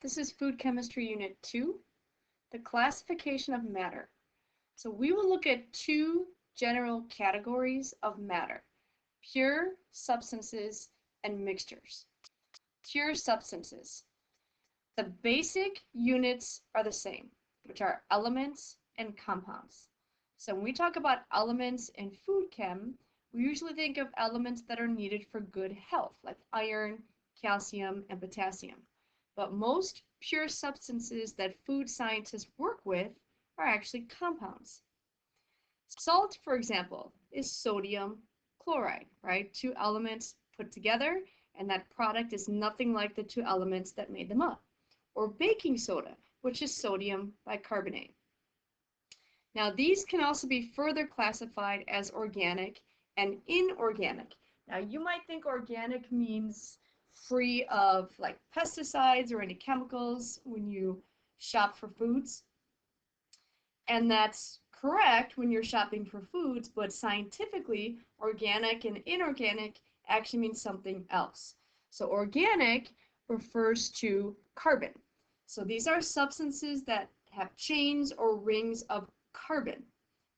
This is Food Chemistry Unit 2, the classification of matter. So we will look at two general categories of matter: pure substances and mixtures. Pure substances. The basic units are the same, which are elements and compounds. So when we talk about elements in food chem, we usually think of elements that are needed for good health, like iron, calcium, and potassium. But most pure substances that food scientists work with are actually compounds. Salt, for example, is sodium chloride, right? Two elements put together, and that product is nothing like the two elements that made them up. Or baking soda, which is sodium bicarbonate. Now, these can also be further classified as organic and inorganic. Now, you might think organic means free of like pesticides or any chemicals when you shop for foods. And that's correct when you're shopping for foods, but scientifically, organic and inorganic actually means something else. So organic refers to carbon. So these are substances that have chains or rings of carbon.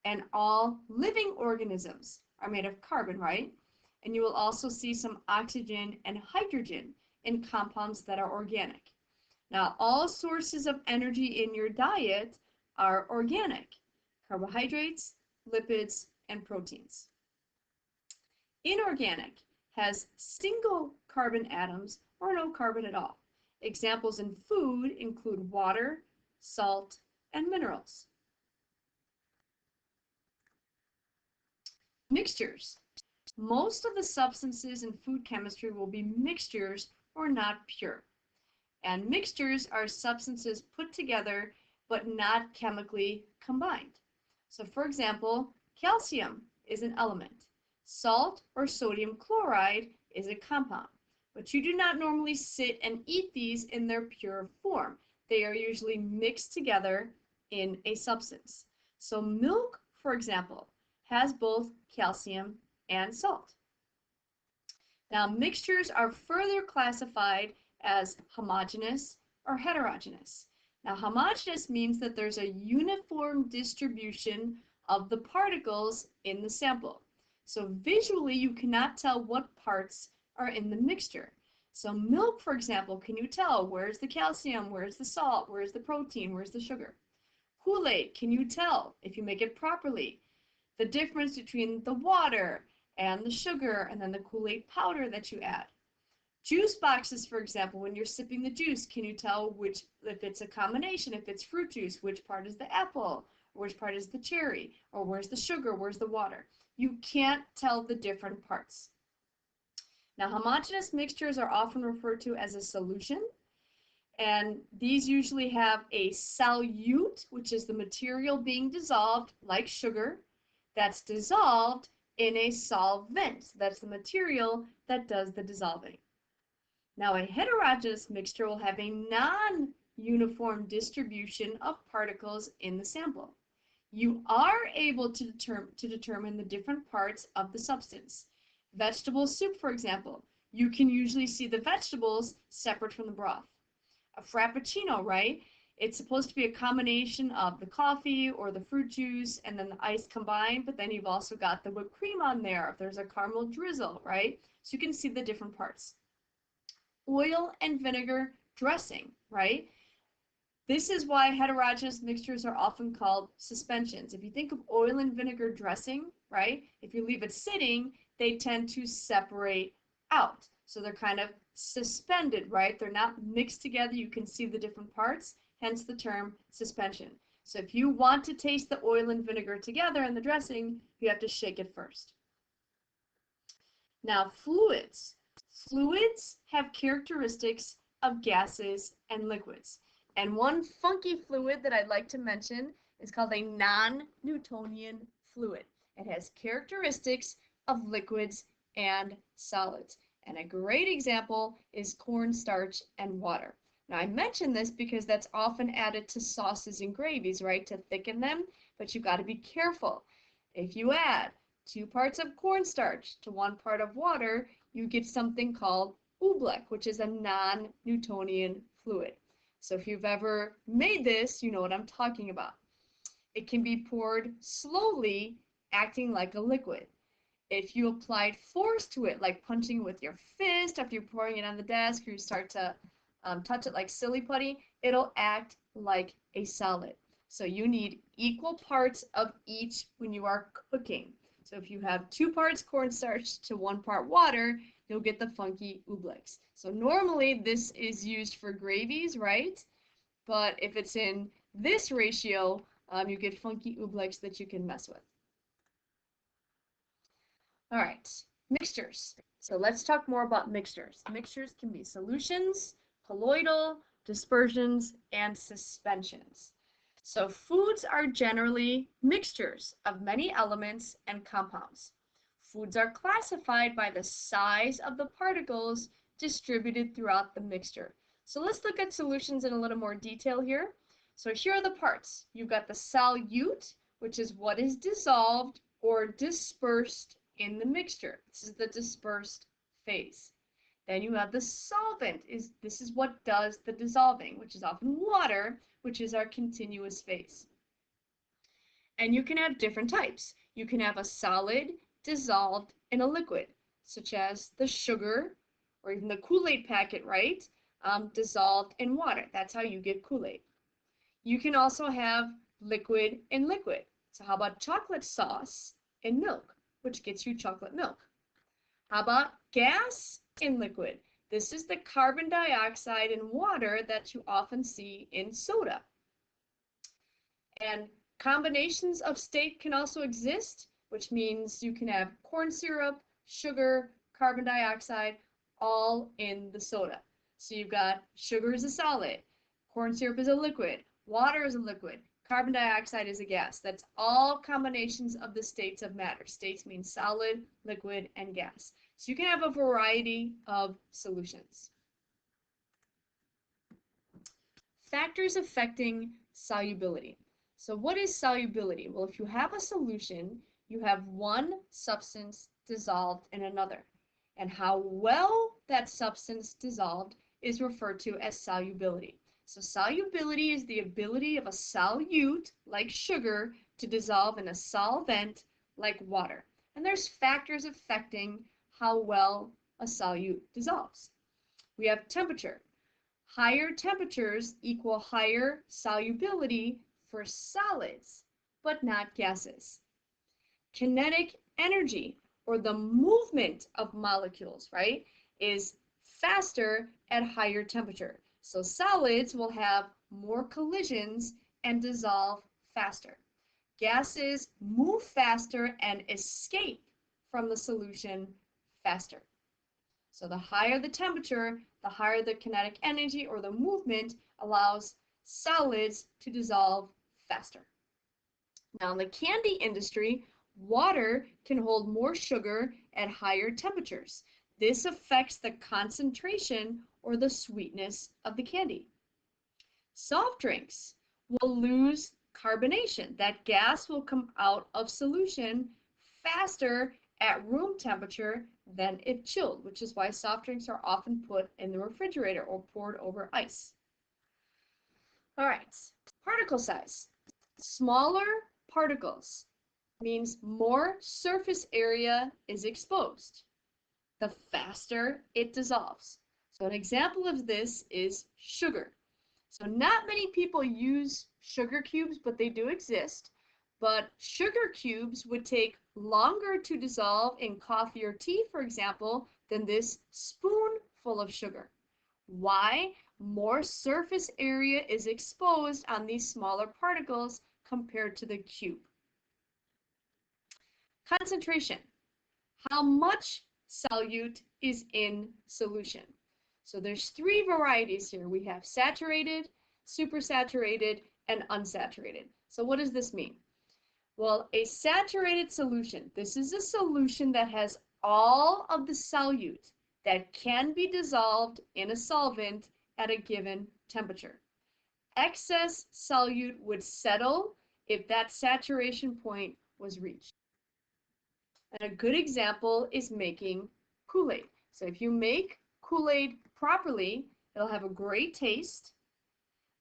And all living organisms are made of carbon, right? And you will also see some oxygen and hydrogen in compounds that are organic. Now, all sources of energy in your diet are organic: carbohydrates, lipids, and proteins. Inorganic has single carbon atoms or no carbon at all. Examples in food include water, salt, and minerals. Mixtures. Most of the substances in food chemistry will be mixtures or not pure. And mixtures are substances put together but not chemically combined. So for example, calcium is an element. Salt or sodium chloride is a compound. But you do not normally sit and eat these in their pure form. They are usually mixed together in a substance. So milk, for example, has both calcium and salt. Now, mixtures are further classified as homogeneous or heterogeneous. Now, homogeneous means that there's a uniform distribution of the particles in the sample. So visually, you cannot tell what parts are in the mixture. So milk, for example, can you tell where's the calcium, where's the salt, where's the protein, where's the sugar? Kool-Aid, can you tell, if you make it properly, the difference between the water and the sugar and then the Kool-Aid powder that you add? Juice boxes, for example, when you're sipping the juice, can you tell which, if it's a combination, if it's fruit juice, which part is the apple, or which part is the cherry, or where's the sugar, where's the water? You can't tell the different parts. Now, homogeneous mixtures are often referred to as a solution, and these usually have a solute, which is the material being dissolved, like sugar, that's dissolved in a solvent. That's the material that does the dissolving. Now, a heterogeneous mixture will have a non-uniform distribution of particles in the sample. You are able to determine the different parts of the substance. Vegetable soup, for example, you can usually see the vegetables separate from the broth. A frappuccino, right? It's supposed to be a combination of the coffee or the fruit juice and then the ice combined, but then you've also got the whipped cream on there if there's a caramel drizzle, right? So you can see the different parts. Oil and vinegar dressing, right? This is why heterogeneous mixtures are often called suspensions. If you think of oil and vinegar dressing, right? If you leave it sitting, they tend to separate out. So they're kind of suspended, right? They're not mixed together. You can see the different parts, hence the term suspension. So if you want to taste the oil and vinegar together in the dressing, you have to shake it first. Now, fluids. Fluids have characteristics of gases and liquids. And one funky fluid that I'd like to mention is called a non-Newtonian fluid. It has characteristics of liquids and solids. And a great example is cornstarch and water. Now, I mention this because that's often added to sauces and gravies, right, to thicken them, but you've got to be careful. If you add 2 parts of cornstarch to 1 part of water, you get something called oobleck, which is a non-Newtonian fluid. So if you've ever made this, you know what I'm talking about. It can be poured slowly, acting like a liquid. If you applied force to it, like punching with your fist after you're pouring it on the desk, or you start to touch it like silly putty, it'll act like a solid. So you need equal parts of each when you are cooking. So if you have 2 parts cornstarch to 1 part water, you'll get the funky oobleck. So normally this is used for gravies, right? But if it's in this ratio, you get funky oobleck that you can mess with. All right, mixtures. So let's talk more about mixtures. Mixtures can be solutions, colloidal, dispersions, and suspensions. So foods are generally mixtures of many elements and compounds. Foods are classified by the size of the particles distributed throughout the mixture. So let's look at solutions in a little more detail here. So here are the parts. You've got the solute, which is what is dissolved or dispersed in the mixture. This is the dispersed phase. Then you have the solvent. This is what does the dissolving, which is often water, which is our continuous phase. And you can have different types. You can have a solid, dissolved, and a liquid, such as the sugar or even the Kool-Aid packet, right? Dissolved in water. That's how you get Kool-Aid. You can also have liquid and liquid. So how about chocolate sauce and milk, which gets you chocolate milk? How about gas in liquid? This is the carbon dioxide in water that you often see in soda. And combinations of state can also exist, which means you can have corn syrup, sugar, carbon dioxide, all in the soda. So you've got sugar is a solid, corn syrup is a liquid, water is a liquid, carbon dioxide is a gas. That's all combinations of the states of matter. States mean solid, liquid, and gas. So you can have a variety of solutions. Factors affecting solubility. So what is solubility? Well, if you have a solution, you have one substance dissolved in another. And how well that substance dissolved is referred to as solubility. So solubility is the ability of a solute, like sugar, to dissolve in a solvent, like water. And there's factors affecting how well a solute dissolves. We have temperature. Higher temperatures equal higher solubility for solids, but not gases. Kinetic energy, or the movement of molecules, right, is faster at higher temperature. So solids will have more collisions and dissolve faster. Gases move faster and escape from the solution faster. So the higher the temperature, the higher the kinetic energy or the movement allows solids to dissolve faster. Now in the candy industry, water can hold more sugar at higher temperatures. This affects the concentration or the sweetness of the candy. Soft drinks will lose carbonation. That gas will come out of solution faster at room temperature than if chilled, which is why soft drinks are often put in the refrigerator or poured over ice. All right, particle size. Smaller particles means more surface area is exposed, the faster it dissolves. So an example of this is sugar. So not many people use sugar cubes, but they do exist. But sugar cubes would take longer to dissolve in coffee or tea, for example, than this spoonful of sugar. Why? More surface area is exposed on these smaller particles compared to the cube. Concentration. How much solute is in solution? So there's 3 varieties here. We have saturated, supersaturated, and unsaturated. So what does this mean? Well, a saturated solution, this is a solution that has all of the solute that can be dissolved in a solvent at a given temperature. Excess solute would settle if that saturation point was reached. And a good example is making Kool-Aid. So if you make Kool-Aid properly, it'll have a great taste.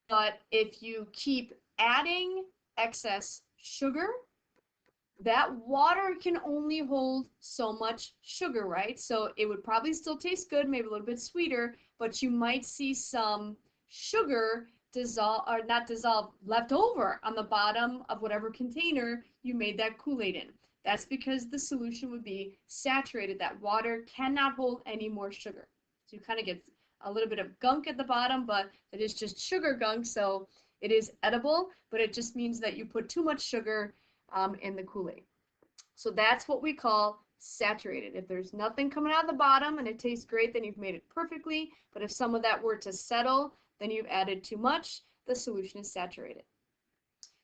But if you keep adding excess sugar, that water can only hold so much sugar, right? So it would probably still taste good, maybe a little bit sweeter, but you might see some sugar dissolve, or not dissolve, left over on the bottom of whatever container you made that Kool-Aid in. That's because the solution would be saturated. That water cannot hold any more sugar. So you kind of get a little bit of gunk at the bottom, but it is just sugar gunk, so it is edible, but it just means that you put too much sugar in the Kool-Aid. So that's what we call saturated. If there's nothing coming out of the bottom and it tastes great, then you've made it perfectly. But if some of that were to settle, then you've added too much. The solution is saturated.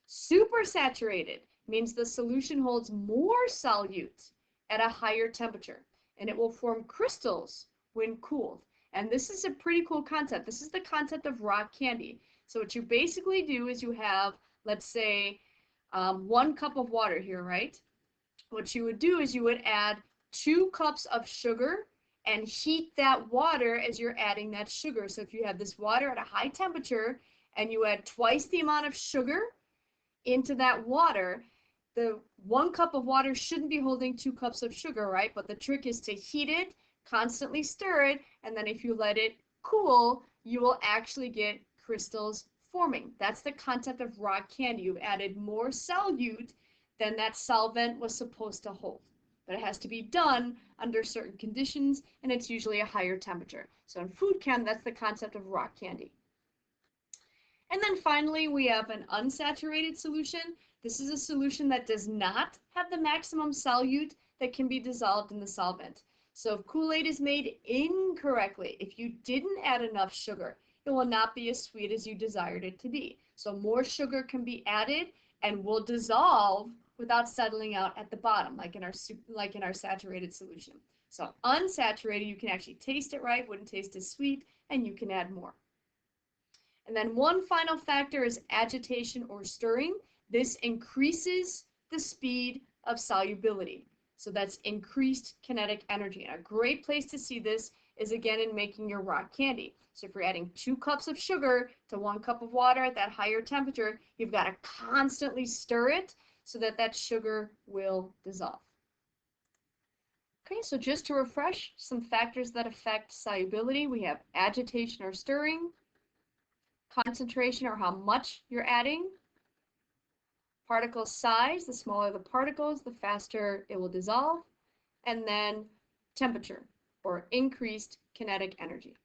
Supersaturated means the solution holds more solute at a higher temperature, and it will form crystals when cooled. And this is a pretty cool concept. This is the concept of rock candy. So what you basically do is you have, let's say, 1 cup of water here, right? What you would do is you would add 2 cups of sugar and heat that water as you're adding that sugar. So if you have this water at a high temperature and you add twice the amount of sugar into that water, the 1 cup of water shouldn't be holding 2 cups of sugar, right? But the trick is to heat it, constantly stir it, and then if you let it cool, you will actually get crystals forming. That's the concept of rock candy. You've added more solute than that solvent was supposed to hold. But it has to be done under certain conditions, and it's usually a higher temperature. So in food chem, that's the concept of rock candy. And then finally, we have an unsaturated solution. This is a solution that does not have the maximum solute that can be dissolved in the solvent. So if Kool-Aid is made incorrectly, if you didn't add enough sugar, it will not be as sweet as you desired it to be. So more sugar can be added and will dissolve without settling out at the bottom, like in our saturated solution. So unsaturated, you can actually taste it right, wouldn't taste as sweet, and you can add more. And then one final factor is agitation or stirring. This increases the speed of solubility. So that's increased kinetic energy. And a great place to see this is again in making your rock candy. So if you're adding 2 cups of sugar to 1 cup of water at that higher temperature, you've got to constantly stir it so that that sugar will dissolve. Okay, so just to refresh some factors that affect solubility, we have agitation or stirring, concentration or how much you're adding, particle size, the smaller the particles, the faster it will dissolve, and then temperature or increased kinetic energy.